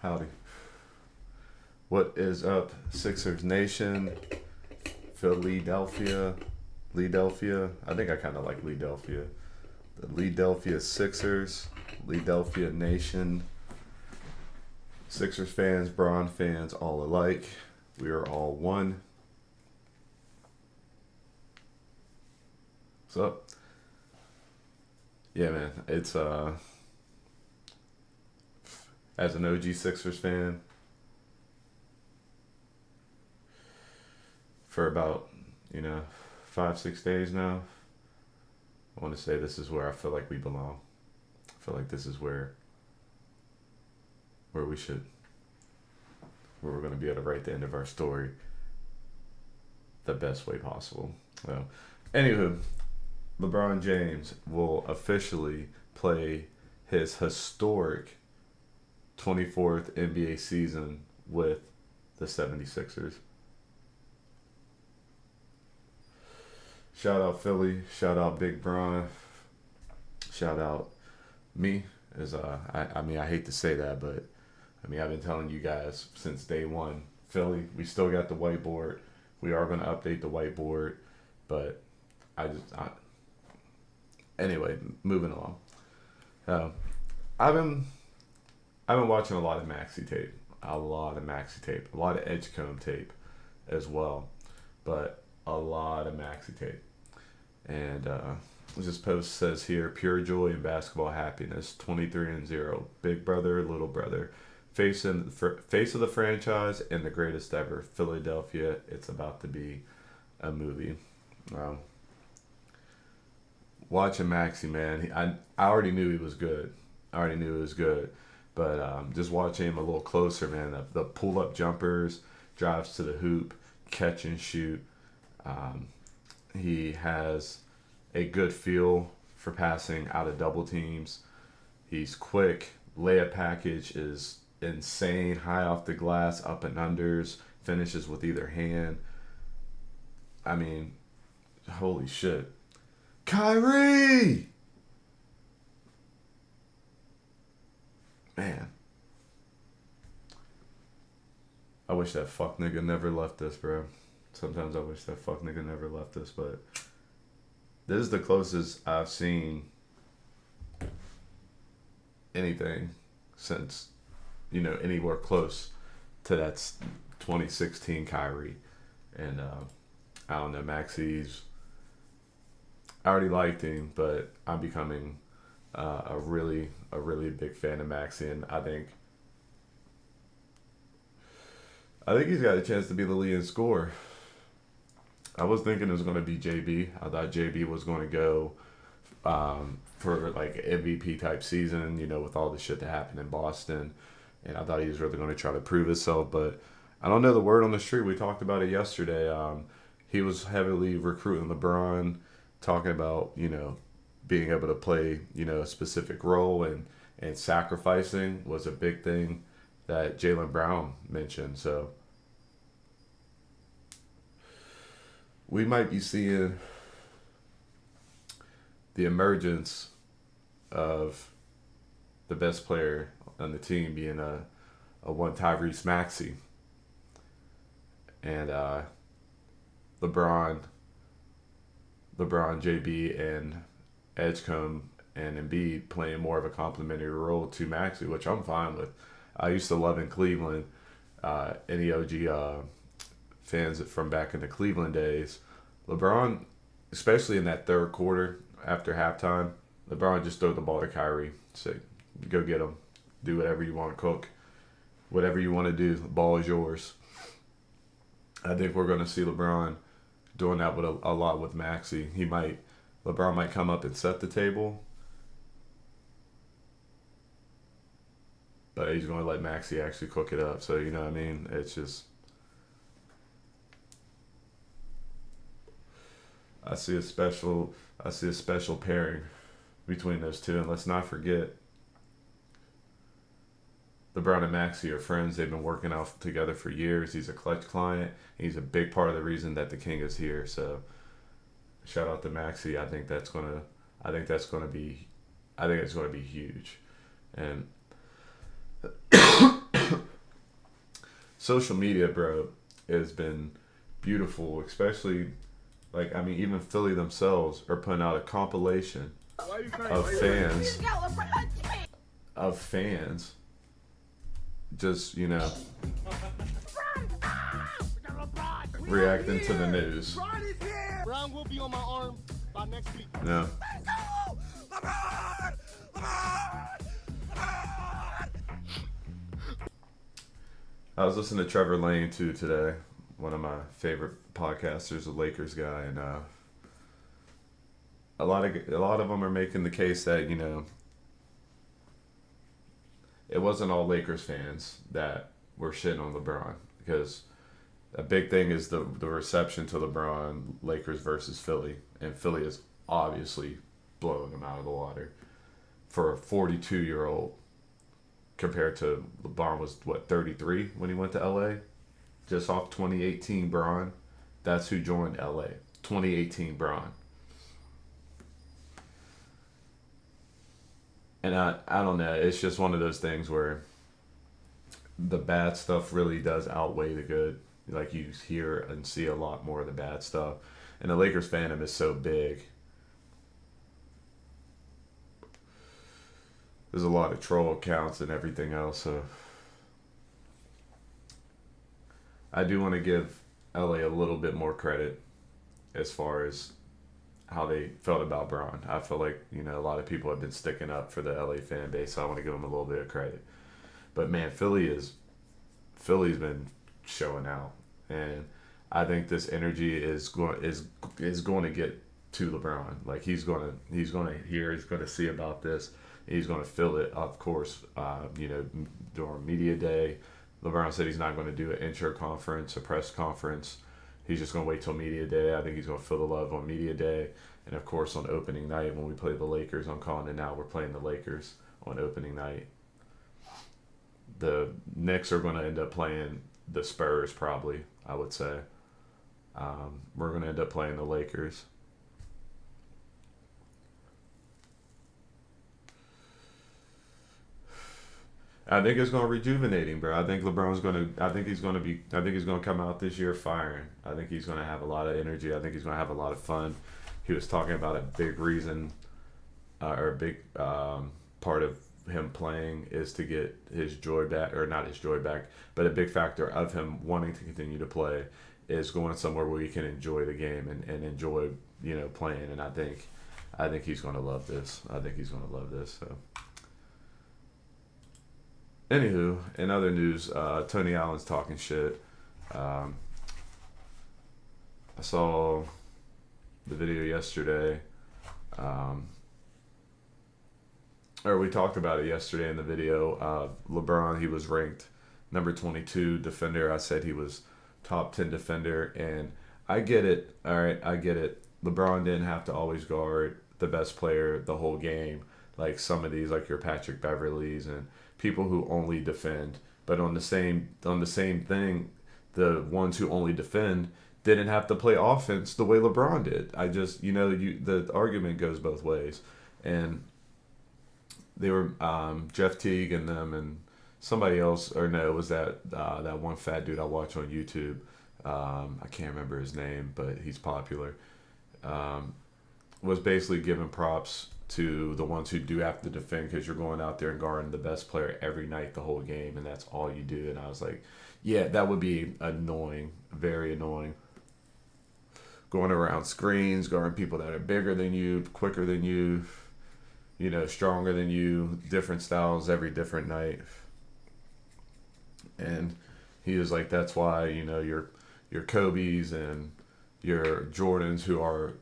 Howdy. What is up, Sixers Nation? Philadelphia. Leadelphia. I think I kind of like Leadelphia. The Leadelphia Sixers. Leadelphia Nation. Sixers fans, Bron fans, all alike. We are all one. What's up? Yeah, man. It's as an OG Sixers fan, for about, 5, 6 days now, I want to say this is where I feel like we belong. I feel like this is where we should, where we're going to be able to write the end of our story the best way possible. Well, anywho, LeBron James will officially play his historic 24th NBA season with the 76ers. Shout out Philly, shout out Big Bron, shout out me. I hate to say that, but I've been telling you guys since day one. Philly, we still got the whiteboard. We are going to update the whiteboard, but anyway, moving along. I've been watching a lot of Maxey tape, a lot of Edgecombe tape as well, but a lot of Maxey tape. And this post says here, pure joy and basketball happiness, 23-0, big brother, little brother, face of the franchise and the greatest ever, Philadelphia. It's about to be a movie. Watching Maxey, man, I already knew he was good. But just watching him a little closer, man, the pull-up jumpers, drives to the hoop, catch and shoot. He has a good feel for passing out of double teams. He's quick. Layup package is insane. High off the glass, up and unders, finishes with either hand. I mean, holy shit. Kyrie! Man. I wish that fuck nigga never left us, bro. Sometimes I wish that fuck nigga never left us, but this is the closest I've seen anything since, anywhere close to that 2016 Kyrie. And I don't know, Maxey's, I already liked him, but I'm becoming a really big fan of Maxey, and I think he's got a chance to be the leading scorer. I was thinking it was going to be JB. I thought JB was going to go for like MVP type season, with all the shit that happened in Boston. And I thought he was really going to try to prove himself. But I don't know the word on the street. We talked about it yesterday. He was heavily recruiting LeBron, talking about, being able to play, a specific role and sacrificing was a big thing that Jaylen Brown mentioned. So we might be seeing the emergence of the best player on the team being a one Tyrese Maxey. And LeBron, JB, and Edgecombe and Embiid playing more of a complementary role to Maxey, which I'm fine with. I used to love in Cleveland. Any OG fans from back in the Cleveland days, LeBron, especially in that third quarter after halftime, LeBron just threw the ball to Kyrie. Say, go get him. Do whatever you want to cook. Whatever you want to do, the ball is yours. I think we're going to see LeBron doing that with a lot with Maxey. LeBron might come up and set the table, but he's going to let Maxey actually cook it up. So, you know what I mean? It's just, I see a special pairing between those two. And let's not forget, LeBron and Maxey are friends. They've been working out together for years. He's a Clutch client. He's a big part of the reason that the King is here. So shout out to Maxey. I think it's going to be huge. And social media, bro, has been beautiful, especially even Philly themselves are putting out a compilation of fans just, reacting to the news. Brown will be on my arm by next week. No. I was listening to Trevor Lane too today, one of my favorite podcasters, a Lakers guy, and a lot of them are making the case that it wasn't all Lakers fans that were shitting on LeBron, because a big thing is the reception to LeBron, Lakers versus Philly, and Philly is obviously blowing them out of the water for a 42-year-old. Compared to LeBron was 33 when he went to LA, just off 2018 Bron. That's who joined LA. 2018 Bron. And I don't know. It's just one of those things where the bad stuff really does outweigh the good. Like, you hear and see a lot more of the bad stuff, and the Lakers fandom is so big. There's a lot of troll accounts and everything else, so I do want to give LA a little bit more credit as far as how they felt about Bron. I feel like, a lot of people have been sticking up for the LA fan base, so I want to give them a little bit of credit. But man, Philly's been showing out, and I think this energy is going to get to LeBron. Like, he's going to see about this. He's going to feel it, of course. During media day, LeBron said he's not going to do an intro conference, a press conference. He's just going to wait till media day. I think he's going to feel the love on media day. And, of course, on opening night when we play the Lakers, I'm calling it now. We're playing the Lakers on opening night. The Knicks are going to end up playing the Spurs, probably, I would say. We're going to end up playing the Lakers. I think it's going to rejuvenate him, bro. I think he's going to come out this year firing. I think he's going to have a lot of energy. I think he's going to have a lot of fun. He was talking about a big reason, or a big part of him playing is to get his joy back, or not his joy back, but a big factor of him wanting to continue to play is going somewhere where he can enjoy the game and enjoy, playing. And I think he's going to love this. So. Anywho, in other news, Tony Allen's talking shit. I saw the video yesterday, or we talked about it yesterday in the video. LeBron, he was ranked number 22 defender. I said he was top 10 defender, and I get it. All right, I get it. LeBron didn't have to always guard the best player the whole game, like some of these, like your Patrick Beverleys and people who only defend. But on the same thing, the ones who only defend didn't have to play offense the way LeBron did. I just, the argument goes both ways. And they were Jeff Teague and them and somebody else, or no, it was that one fat dude I watch on YouTube. I can't remember his name, but he's popular. Was basically giving props to the ones who do have to defend, because you're going out there and guarding the best player every night the whole game, and that's all you do. And I was like, yeah, that would be annoying, very annoying. Going around screens, guarding people that are bigger than you, quicker than you, stronger than you, different styles every different night. And he was like, that's why, your Kobe's and your Jordans, who are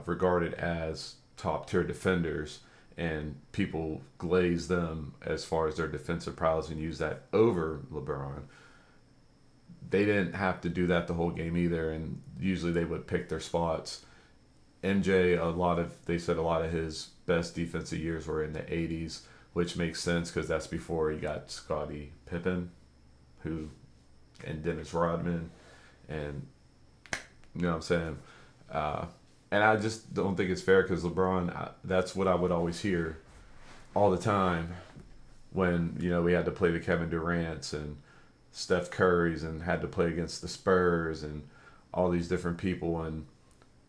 regarded as top tier defenders, and people glaze them as far as their defensive prowess and use that over LeBron. They didn't have to do that the whole game either, and usually they would pick their spots. MJ, they said a lot of his best defensive years were in the 80s, which makes sense because that's before he got Scottie Pippen, and Dennis Rodman, and you know what I'm saying? And I just don't think it's fair, because LeBron, that's what I would always hear all the time when, we had to play the Kevin Durant's and Steph Curry's and had to play against the Spurs and all these different people. And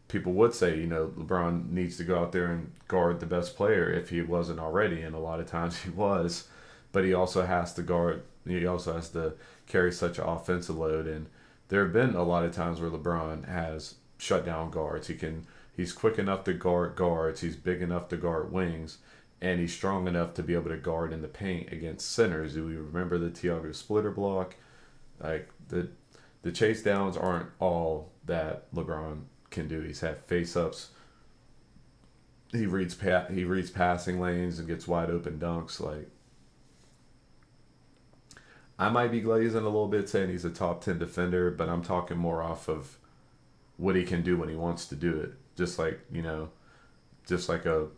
people would say, LeBron needs to go out there and guard the best player if he wasn't already, and a lot of times he was. But he also has to guard. He also has to carry such an offensive load, and there have been a lot of times where LeBron has shut down guards. He's quick enough to guard guards. He's big enough to guard wings, and he's strong enough to be able to guard in the paint against centers. Do we remember the Thiago splitter block? Like the chase downs aren't all that LeBron can do. He's had face ups. He reads passing lanes and gets wide open dunks. Like, I might be glazing a little bit saying he's a top 10 defender, but I'm talking more off of what he can do when he wants to do it. Just like a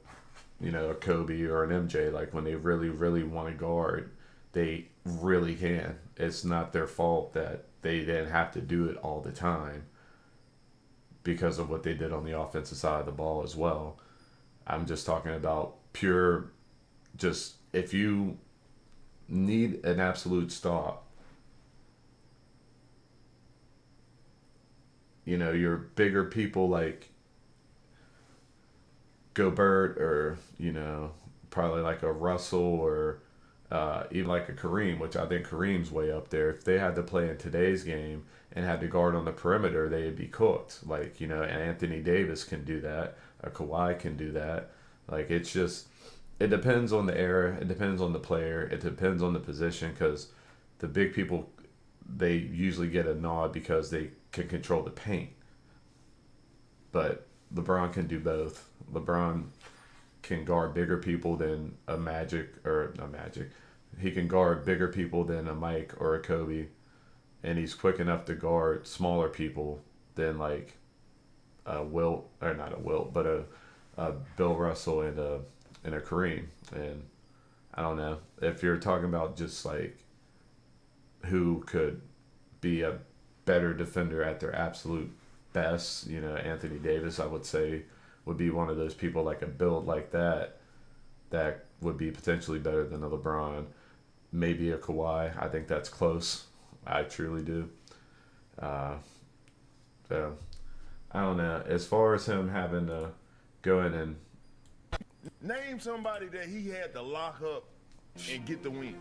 Kobe or an MJ. Like, when they really, really want to guard, they really can. It's not their fault that they didn't have to do it all the time because of what they did on the offensive side of the ball as well. I'm just talking about pure, just if you need an absolute stop, your bigger people like Gobert or, probably like a Russell or even like a Kareem, which I think Kareem's way up there. If they had to play in today's game and had to guard on the perimeter, they'd be cooked. Like, Anthony Davis can do that. A Kawhi can do that. Like, it's just, it depends on the era. It depends on the player. It depends on the position, because the big people, they usually get a nod because they can control the paint. But LeBron can do both. LeBron can guard bigger people than a Magic. He can guard bigger people than a Mike or a Kobe, and he's quick enough to guard smaller people than like a Wilt, or not a Wilt, but a Bill Russell and a Kareem. And I don't know if you're talking about just like who could be a better defender at their absolute best. Anthony Davis, I would say, would be one of those people, like a build like that would be potentially better than a LeBron. Maybe a Kawhi. I think that's close. I truly do. So I don't know. As far as him having to go in and name somebody that he had to lock up and get the win.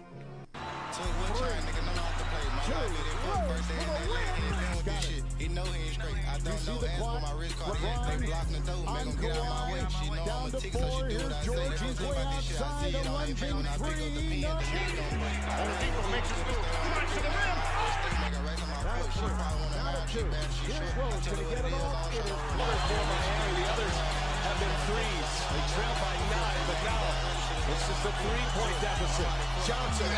He know he ain't straight. I don't know. Ask for my wrist card. They blocking the door. Make him get out my way. She know I'm a tick, so she do what I say. They don't say about this shit. I see it on their face when I pick up the pen. The shit gon' break. Oladipo makes his move. Right to the rim. Make a race on my foot. She probably wanna ride. She bad. She short. Tell her what it is. It is quarters for Miami. The others have been threes. They trail by 9, but now it's just a 3-point deficit. Johnson.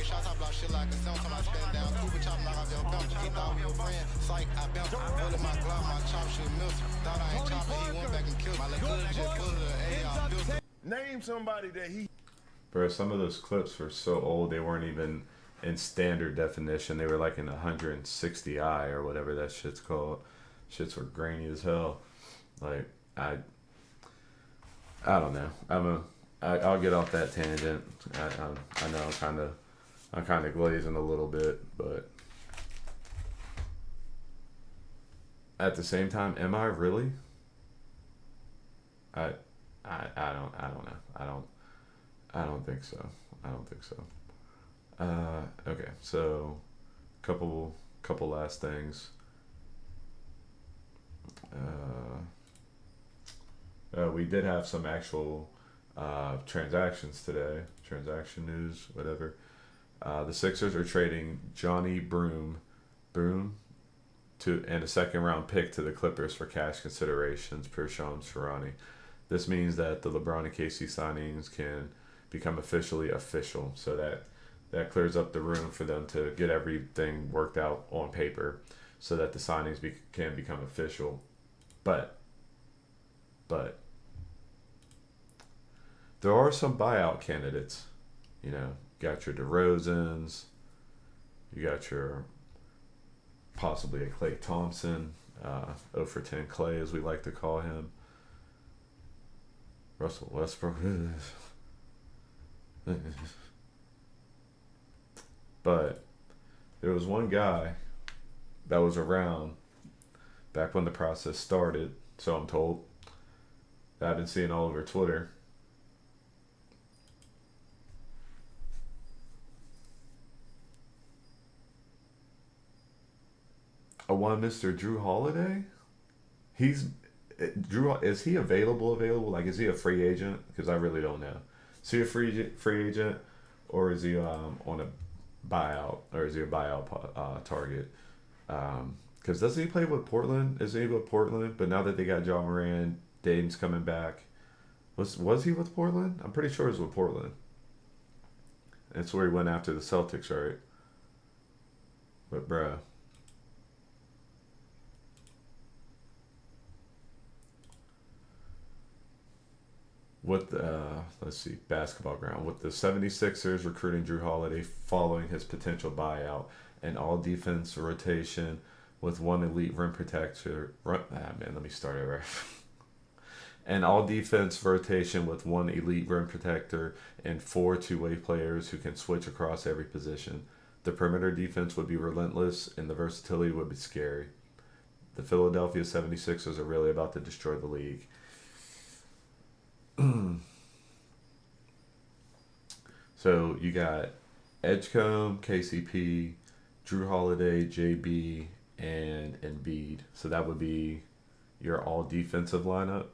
Shots, I block shit like a sound. Time I spend down, Cooper chop, knock off your belt. He thought we were friends. Psych, I bounced. Put in my glove, my chop shit milk. Thought I ain't chopping, he went back and killed. My little cousin just pulled her. Name somebody that he. Bro, some of those clips were so old, they weren't even in standard definition. They were like in 160i or whatever that shit's called. Shits were grainy as hell. Like, I don't know. I'll get off that tangent. I know I'm kind of glazing a little bit, but at the same time, am I really? I don't know. I don't think so. Okay, so couple last things. We did have some actual transactions today. Transaction news, whatever. The Sixers are trading Johnny Broom and a second round pick to the Clippers for cash considerations per Shams Charania. This means that the LeBron and KC signings can become officially official, so that clears up the room for them to get everything worked out on paper so that the signings can become official. But there are some buyout candidates. You got your DeRozans, you got your possibly a Klay Thompson, 0 for 10 Klay as we like to call him. Russell Westbrook. But there was one guy that was around back when the process started, so I'm told, that I've been seeing all over Twitter. One Mr. Jrue Holiday. He's Jrue. Is he available? Like, is he a free agent? Because I really don't know. Is he a free agent, or is he on a buyout, or is he a buyout target? Because doesn't he play with Portland? Is he with Portland? But now that they got John Moran, Dame's coming back. Was he with Portland? I'm pretty sure he was with Portland. That's where he went after the Celtics, right? But bruh. With the, let's see, basketball ground. With the 76ers recruiting Jrue Holiday following his potential buyout, and all defense rotation with one elite rim protector. Let me start over. And all defense rotation with one elite rim protector and 4 two-way players who can switch across every position. The perimeter defense would be relentless, and the versatility would be scary. The Philadelphia 76ers are really about to destroy the league. So you got Edgecombe, KCP, Jrue Holiday, JB, and Embiid. So that would be your all defensive lineup.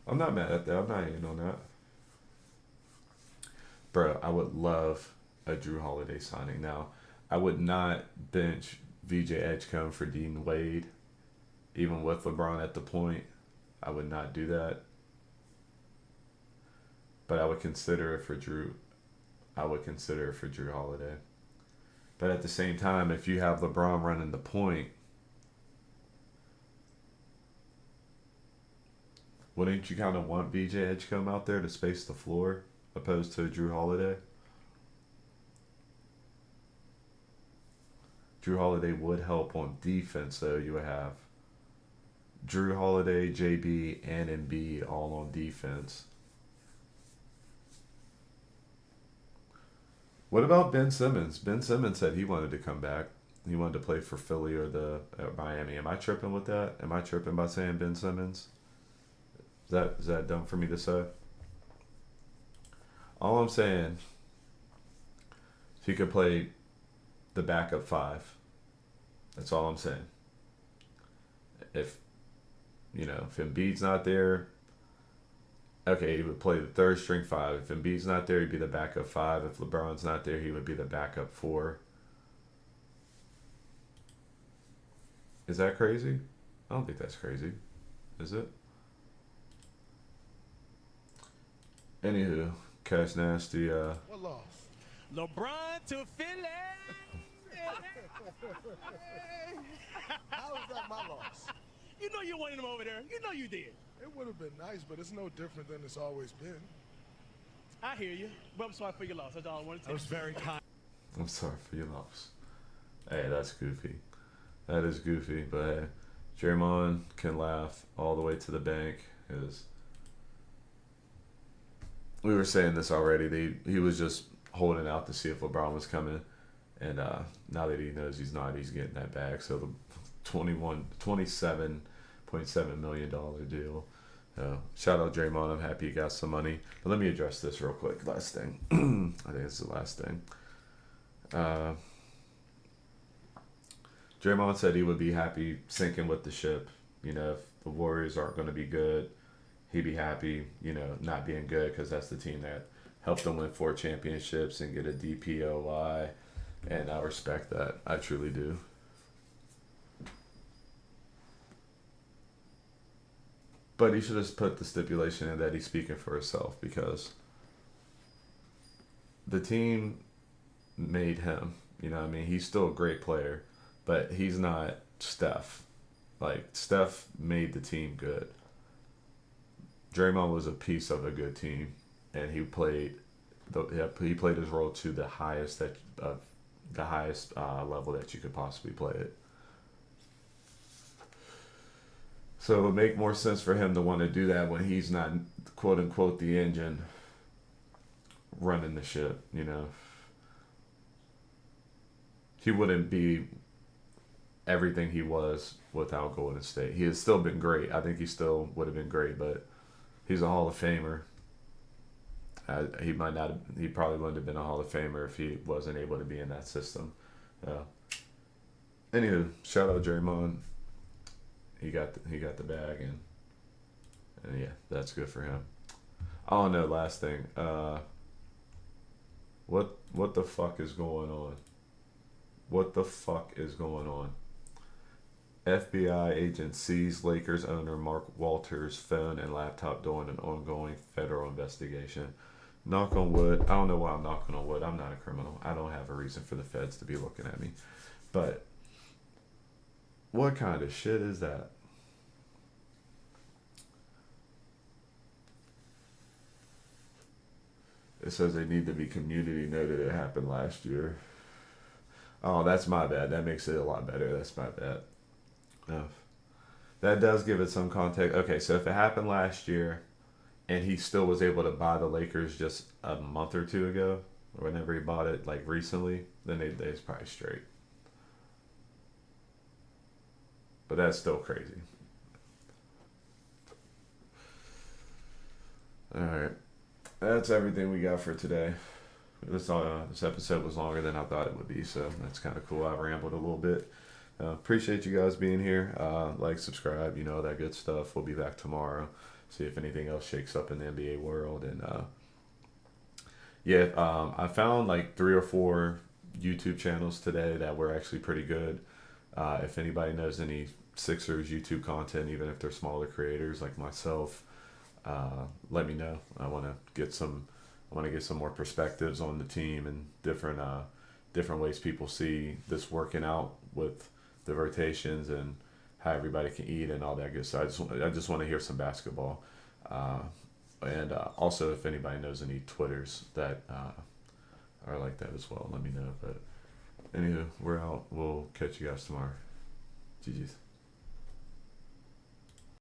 I'm not mad at that. I'm not hating on that. Bro, I would love a Jrue Holiday signing. Now, I would not bench VJ Edgecombe for Dean Wade, even with LeBron at the point. I would not do that. But I would consider it for Jrue. I would consider it for Jrue Holiday. But at the same time, if you have LeBron running the point, wouldn't you kind of want VJ Edgecombe out there to space the floor opposed to Jrue Holiday? Jrue Holiday would help on defense, though. You would have Jrue Holiday, JB, and Embiid all on defense. What about Ben Simmons? Ben Simmons said he wanted to come back. He wanted to play for Philly or Miami. Am I tripping with that? Am I tripping by saying Ben Simmons? Is that dumb for me to say? All I'm saying is he could play the backup 5. That's all I'm saying. If Embiid's not there, okay, he would play the third string 5. If Embiid's not there, he'd be the backup 5. If LeBron's not there, he would be the backup 4. Is that crazy? I don't think that's crazy. Is it? Anywho, Cash Nasty. What loss? LeBron to Philly. How is that my loss? You know you wanted him over there. You know you did. It would have been nice, but it's no different than it's always been. I hear you, but I'm sorry for your loss. That's all I wanted to say. I was very kind. I'm sorry for your loss. Hey, that's goofy. That is goofy, but hey, Draymond can laugh all the way to the bank. We were saying this already. He was just holding out to see if LeBron was coming. And now that he knows he's not, he's getting that back. So the $27.7 million deal. Shout out Draymond. I'm happy you got some money. But let me address this real quick. Last thing. I think it's the last thing. Draymond said he would be happy sinking with the ship. If the Warriors aren't going to be good, he'd be happy, not being good, because that's the team that helped them win 4 championships and get a DPOY. And I respect that. I truly do. But he should have put the stipulation in that he's speaking for himself, because the team made him. He's still a great player, but he's not Steph. Like, Steph made the team good. Draymond was a piece of a good team, and he played his role to the highest level that you could possibly play it. So it would make more sense for him to want to do that when he's not, quote unquote, the engine running the ship, you know. He wouldn't be everything he was without Golden State. He has still been great. I think he still would have been great, but he's a Hall of Famer. He might not. He probably wouldn't have been a Hall of Famer if he wasn't able to be in that system. Anywho, shout out Draymond. He got the bag, and yeah, that's good for him. Oh no, last thing. What the fuck is going on? What the fuck is going on? FBI agent sees Lakers owner Mark Walters' phone and laptop during an ongoing federal investigation. Knock on wood. I don't know why I'm knocking on wood. I'm not a criminal. I don't have a reason for the feds to be looking at me. But what kind of shit is that? It says they need to be community noted. It happened last year. Oh, that's my bad. That makes it a lot better. That's my bad. Oh. That does give it some context. Okay, so if it happened last year and he still was able to buy the Lakers just a month or two ago, or whenever he bought it, like recently, then they's probably straight. But that's still crazy. Alright. That's everything we got for today. This episode was longer than I thought it would be, so that's kind of cool. I rambled a little bit. Appreciate you guys being here. Like, subscribe, you know, that good stuff. We'll be back tomorrow. See if anything else shakes up in the NBA world. And I found like 3 or 4 YouTube channels today that were actually pretty good. If anybody knows any Sixers YouTube content, even if they're smaller creators like myself, let me know. I want to get some more perspectives on the team and different ways people see this working out with the rotations and how everybody can eat and all that good stuff. I just want to hear some basketball. And also, if anybody knows any Twitters that are like that as well, let me know. But anywho, we're out. We'll catch you guys tomorrow. GG's.